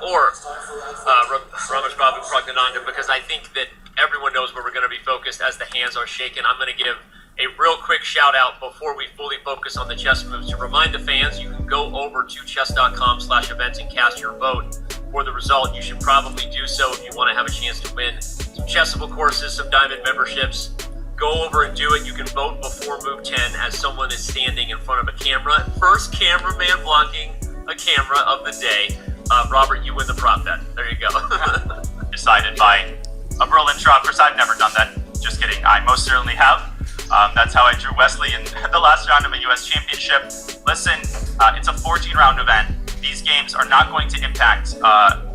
or Ramesh Babu Pragnananda, because I think that everyone knows where we're going to be focused as the hands are shaken. I'm going to give a real quick shout out before we fully focus on the chess moves to remind the fans you can go over to chess.com/events and cast your vote for the result. You should probably do so if you want to have a chance to win some Chessable courses, some Diamond memberships. Go over and do it. You can vote before move 10 as someone is standing in front of a camera. First cameraman blocking a camera of the day. Robert, you win the prop bet. There you go. Decided by a Berlin draw. Of course, I've never done that. Just kidding. I most certainly have. That's how I drew Wesley in the last round of a US Championship. Listen, it's a 14-round event. These games are not going to impact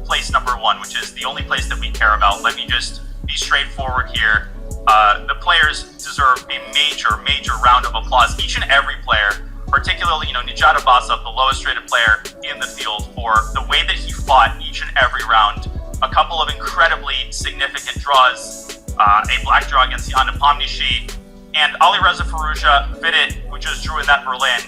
place number 1, which is the only place that we care about. Let me just be straightforward here. The players deserve a major round of applause. Each and every player, particularly, Nijat Abbasov, the lowest rated player in the field, for the way that he fought each and every round. A couple of incredibly significant draws, a black draw against the Nepomniachtchi, and Ali Reza Firouzja, FIDE, who just drew in that Berlin.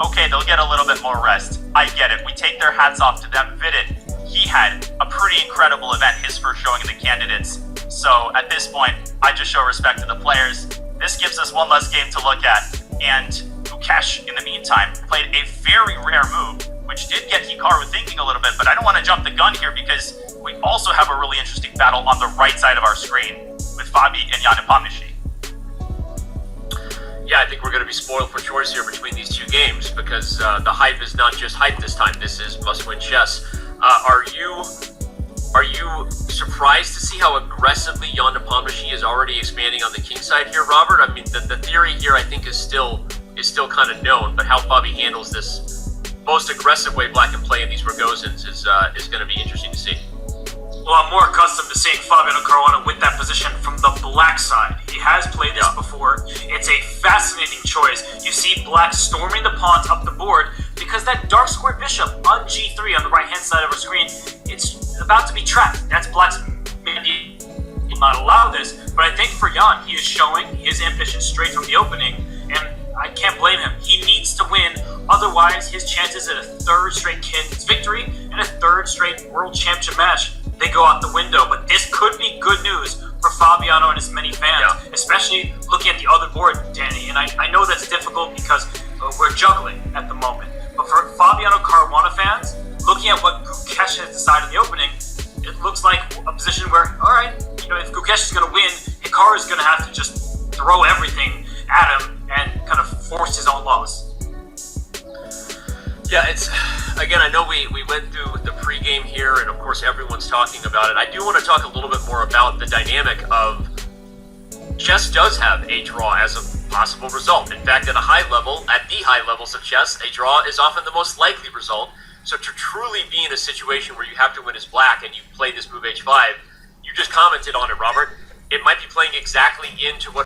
Okay, they'll get a little bit more rest. I get it. We take their hats off to them. FIDE, he had a pretty incredible event, his first showing in the candidates. So at this point, I just show respect to the players. This gives us one less game to look at. And Gukesh, in the meantime, played a very rare move, which did get Hikaru thinking a little bit, but I don't want to jump the gun here because we also have a really interesting battle on the right side of our screen with Fabi and Jan Nepomniachtchi. Yeah, I think we're going to be spoiled for choice here between these two games because the hype is not just hype this time. This is must-win chess. Are you surprised to see how aggressively Jan Nepomniachtchi is already expanding on the king side here, Robert? I mean, the theory here I think is still kind of known, but how Fabi handles this most aggressive way black can play in these Rogozins is going to be interesting to see. Well, I'm more accustomed to seeing Fabiano Caruana with that position from the black side. He has played this before. It's a fascinating choice. You see black storming the pawns up the board because that dark square bishop on g3 on the right-hand side of our screen, it's about to be trapped. That's black's maybe will not allow this, but I think for Jan, he is showing his ambition straight from the opening, and I can't blame him. He needs to win. Otherwise, his chances at a third straight Kings victory and a third straight World Championship match, they go out the window. But this could be good news for Fabiano and his many fans, especially looking at the other board, Danny. And I know that's difficult because we're juggling at the moment. But for Fabiano Caruana fans, looking at what Gukesh has decided in the opening, it looks like a position where, all right, if Gukesh is going to win, Hikaru is going to have to just throw everything at him and kind of force his own loss. Yeah, again, I know we went through the pregame here, and of course everyone's talking about it. I do want to talk a little bit more about the dynamic of chess does have a draw as a possible result. In fact, at the high levels of chess, a draw is often the most likely result. So to truly be in a situation where you have to win as black and you play this move h5, you just commented on it, Robert. It might be playing exactly into what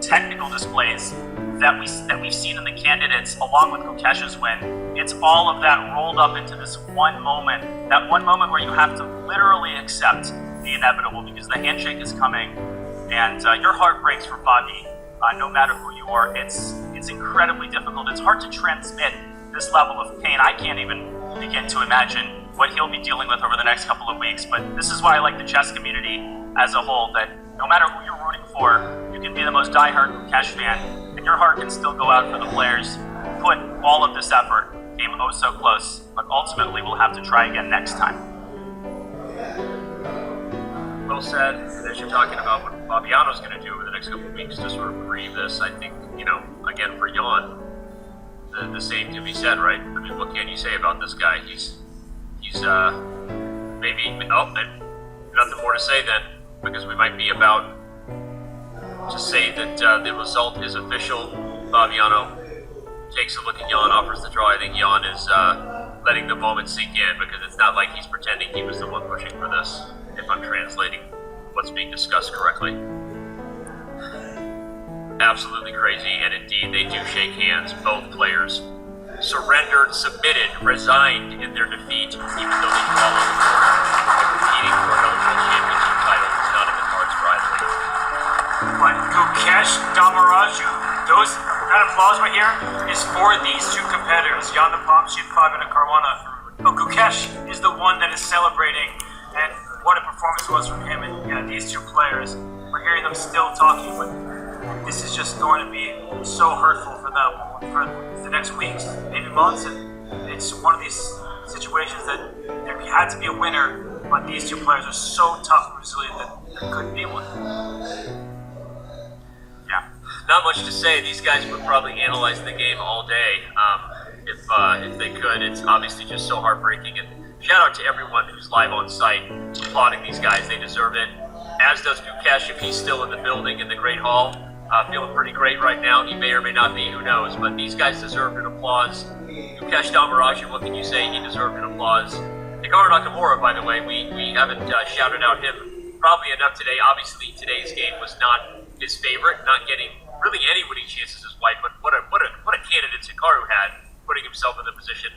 technical displays that we've seen in the candidates, along with Gukesh's win, it's all of that rolled up into this one moment. That one moment where you have to literally accept the inevitable because the handshake is coming, and your heart breaks for Fabi. No matter who you are, it's incredibly difficult. It's hard to transmit this level of pain. I can't even begin to imagine what he'll be dealing with over the next couple of weeks. But this is why I like the chess community as a whole, that no matter who you're rooting for, you can be the most diehard Gukesh fan, and your heart can still go out for the players who put all of this effort, came oh so close, but ultimately we'll have to try again next time. Well said. As you're talking about what Fabiano's going to do over the next couple of weeks to sort of grieve this, I think, again, for Jan, the same can be said, right? I mean, what can you say about this guy? He's maybe, nothing more to say then, because we might be about to say that the result is official. Fabiano takes a look at Jan, offers the draw. I think Jan is letting the moment sink in, because it's not like he's pretending he was the one pushing for this, if I'm translating what's being discussed correctly. Absolutely crazy, and indeed they do shake hands. Both players surrendered, submitted, resigned in their defeat, even though they fall on the board. Competing for another World Championship title is not in the cards for either. But Gukesh, Damaraju, that applause right here is for these two competitors, Jan Nepomniachtchi and Fabiano Caruana. But Gukesh is the one that is celebrating, and what a performance was from him and these two players. We're hearing them still talking, but this is just going to be so hurtful for them for the next weeks, maybe months, and it's one of these situations that there had to be a winner, but these two players are so tough and resilient that there couldn't be one. Yeah, not much to say. These guys would probably analyze the game all day if they could. It's obviously just so heartbreaking, and shout out to everyone who's live on site applauding these guys. They deserve it, as does Gukesh if he's still in the building in the Great Hall. Feeling pretty great right now. He may or may not be, who knows, but these guys deserved an applause. Gukesh Damaraju, what can you say? He deserved an applause. Hikaru Nakamura, by the way, we haven't shouted out him probably enough today. Obviously, today's game was not his favorite, not getting really any winning chances as white, but what a candidate Hikaru had, putting himself in the position